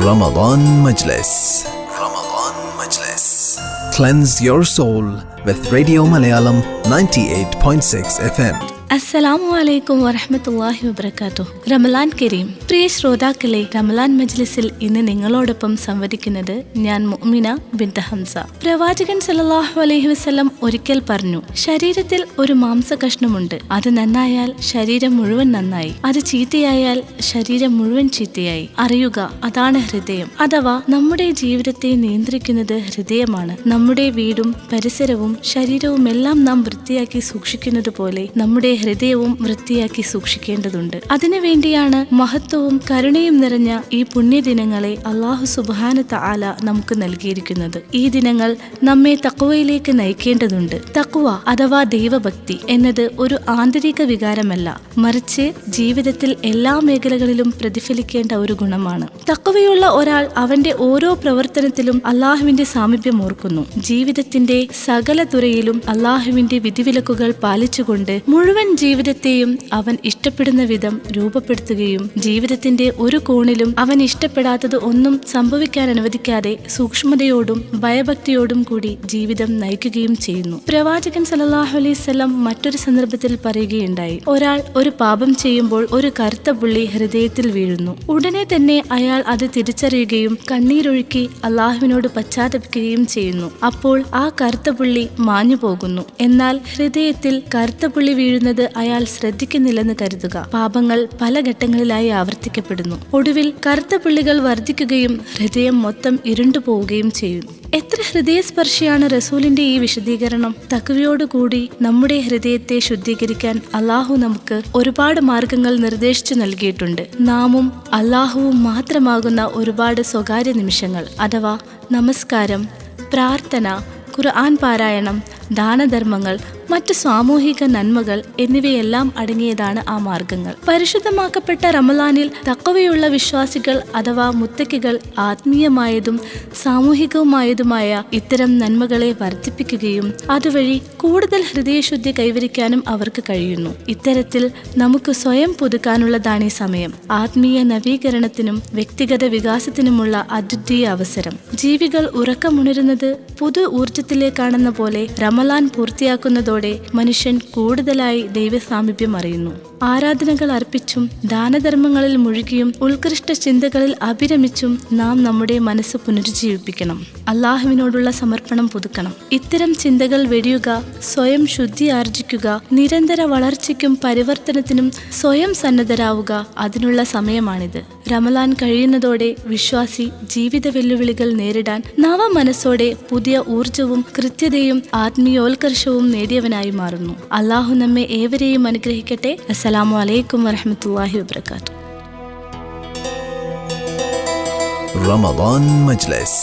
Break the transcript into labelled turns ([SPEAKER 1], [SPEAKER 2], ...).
[SPEAKER 1] Ramadan Majlis. Ramadan Majlis. Cleanse your soul with Radio Malayalam 98.6 FM.
[SPEAKER 2] അസ്സലാമു അലൈക്കും വറഹ്മത്തുള്ളാഹി വബറകാതുഹു. റമളാൻ കരീം. പ്രിയ ശ്രോതാക്കളെ, റമളാൻ മജ്ലിസിൽ ഇന്ന് നിങ്ങളോടൊപ്പം സംവദിക്കുന്നത് ഞാൻ മുഅ്മിന ബിൻത് ഹംസ. പ്രവാചകൻ സല്ലല്ലാഹു അലൈഹി വസല്ലം ഒരിക്കൽ പറഞ്ഞു, ശരീരത്തിൽ ഒരു മാംസകഷ്ണമുണ്ട്. അത് നന്നായാൽ ശരീരം മുഴുവൻ നന്നായി, അത് ചീത്തയായാൽ ശരീരം മുഴുവൻ ചീത്തയായി. അറിയുക, അതാണ് ഹൃദയം. അഥവാ നമ്മുടെ ജീവിതത്തെ നിയന്ത്രിക്കുന്നത് ഹൃദയമാണ്. നമ്മുടെ വീടും പരിസരവും ശരീരവും എല്ലാം നാം വൃത്തിയാക്കി സൂക്ഷിക്കുന്നത് പോലെ നമ്മുടെ ഹൃദയവും വൃത്തിയാക്കി സൂക്ഷിക്കേണ്ടതുണ്ട്. അതിനുവേണ്ടിയാണ് മഹത്വവും കരുണയും നിറഞ്ഞ ഈ പുണ്യദിനങ്ങളെ അല്ലാഹു സുബ്ഹാന തആല നമുക്ക് നൽകിയിരിക്കുന്നത്. ഈ ദിനങ്ങൾ നമ്മെ തഖ്വയിലേക്ക് നയിക്കേണ്ടതുണ്ട്. തഖ്വ അഥവാ ദൈവഭക്തി എന്നത് ഒരു ആന്തരിക വികാരമല്ല, മറിച്ച് ജീവിതത്തിൽ എല്ലാ മേഖലകളിലും പ്രതിഫലിക്കേണ്ട ഒരു ഗുണമാണ്. തഖ്വയുള്ള ഒരാൾ അവന്റെ ഓരോ പ്രവർത്തനത്തിലും അല്ലാഹുവിന്റെ സാമീപ്യം ഓർക്കുന്നു. ജീവിതത്തിന്റെ സകല തുറയിലും അല്ലാഹുവിന്റെ വിധിവിലക്കുകൾ പാലിച്ചുകൊണ്ട് മുഴുവൻ ജീവിതത്തെയും അവൻ ഇഷ്ടപ്പെടുന്ന വിധം രൂപപ്പെടുത്തുകയും ജീവിതത്തിന്റെ ഒരു കോണിലും അവൻ ഇഷ്ടപ്പെടാത്തത് ഒന്നും സംഭവിക്കാൻ അനുവദിക്കാതെ സൂക്ഷ്മതയോടും ഭയഭക്തിയോടും കൂടി ജീവിതം നയിക്കുകയും ചെയ്യുന്നു. പ്രവാചകൻ സല്ലല്ലാഹു അലൈഹി വസല്ലം മറ്റൊരു സന്ദർഭത്തിൽ പറയുകയുണ്ടായി, ഒരാൾ ഒരു പാപം ചെയ്യുമ്പോൾ ഒരു കറുത്ത പുള്ളി ഹൃദയത്തിൽ വീഴുന്നു. ഉടനെ തന്നെ അയാൾ അത് തിരിച്ചറിയുകയും കണ്ണീരൊഴുക്കി അല്ലാഹുവിനോട് പശ്ചാത്തപിക്കുകയും ചെയ്യുന്നു. അപ്പോൾ ആ കറുത്ത പുള്ളി മാഞ്ഞു പോകുന്നു. എന്നാൽ ഹൃദയത്തിൽ കറുത്ത പുള്ളി വീഴുന്നത് അയാൾ ശ്രദ്ധിക്കുന്നില്ലെന്ന് കരുതുക. പാപങ്ങൾ പല ഘട്ടങ്ങളിലായി ആവർത്തിക്കപ്പെടുന്നു. ഒടുവിൽ കറുത്ത പുള്ളികൾ വർദ്ധിക്കുകയും ഹൃദയം മൊത്തം ഇരുണ്ടു പോവുകയും ചെയ്യും. എത്ര ഹൃദയസ്പർശിയാണ് റസൂലിന്റെ ഈ വിശദീകരണം. തഖ്വയോടുകൂടി നമ്മുടെ ഹൃദയത്തെ ശുദ്ധീകരിക്കാൻ അല്ലാഹു നമുക്ക് ഒരുപാട് മാർഗങ്ങൾ നിർദ്ദേശിച്ചു നൽകിയിട്ടുണ്ട്. നാമും അല്ലാഹുവും മാത്രമാകുന്ന ഒരുപാട് സ്വകാര്യ നിമിഷങ്ങൾ അഥവാ നമസ്കാരം, പ്രാർത്ഥന, ഖുർആൻ പാരായണം, ദാനധർമ്മങ്ങൾ, മറ്റ് സാമൂഹിക നന്മകൾ എന്നിവയെല്ലാം അടങ്ങിയതാണ് ആ മാർഗങ്ങൾ. പരിശുദ്ധമാക്കപ്പെട്ട റമളാനിൽ തഖ്വയുള്ള വിശ്വാസികൾ അഥവാ മുത്തക്കികൾ ആത്മീയമായതും സാമൂഹികവുമായതുമായ ഇത്തരം നന്മകളെ വർദ്ധിപ്പിക്കുകയും അതുവഴി കൂടുതൽ ഹൃദയശുദ്ധി കൈവരിക്കാനും അവർക്ക് കഴിയുന്നു. ഇത്തരത്തിൽ നമുക്ക് സ്വയം പുതുക്കാനുള്ളതാണ് ഈ സമയം. ആത്മീയ നവീകരണത്തിനും വ്യക്തിഗത വികാസത്തിനുമുള്ള അദ്വിതീയ അവസരം. ജീവികൾ ഉറക്കമുണരുന്നത് പുതു ഊർജത്തിലേക്കാണെന്ന പോലെ റമളാൻ പൂർത്തിയാക്കുന്നതോടെ മനുഷ്യൻ കൂടുതലായി ദൈവസാമീപ്യം അറിയുന്നു. ആരാധനകൾ അർപ്പിച്ചും ദാനധർമ്മങ്ങളിൽ മുഴുകിയും ഉത്കൃഷ്ട ചിന്തകളിൽ അഭിരമിച്ചും നാം നമ്മുടെ മനസ്സ് പുനരുജ്ജീവിപ്പിക്കണം. അല്ലാഹുവിനോടുള്ള സമർപ്പണം പുതുക്കണം. ഇത്തരം ചിന്തകൾ വെടിയുക, സ്വയം ശുദ്ധി ആർജിക്കുക, നിരന്തര വളർച്ചയ്ക്കും പരിവർത്തനത്തിനും സ്വയം സന്നദ്ധരാവുക. അതിനുള്ള സമയമാണിത്. റമളാൻ കഴിയുന്നതോടെ വിശ്വാസി ജീവിത വെല്ലുവിളികൾ നേരിടാൻ നവമനസ്സോടെ പുതിയ ഊർജവും കൃത്യതയും ആത്മീയോത്കർഷവും നേടിയവനായി മാറുന്നു. അല്ലാഹു നമ്മെ ഏവരെയും അനുഗ്രഹിക്കട്ടെ. അസ്സലാമു അലൈക്കും വറഹ്മത്തുള്ളാഹി വബറകാതുഹു.
[SPEAKER 1] Ramadan Majlis.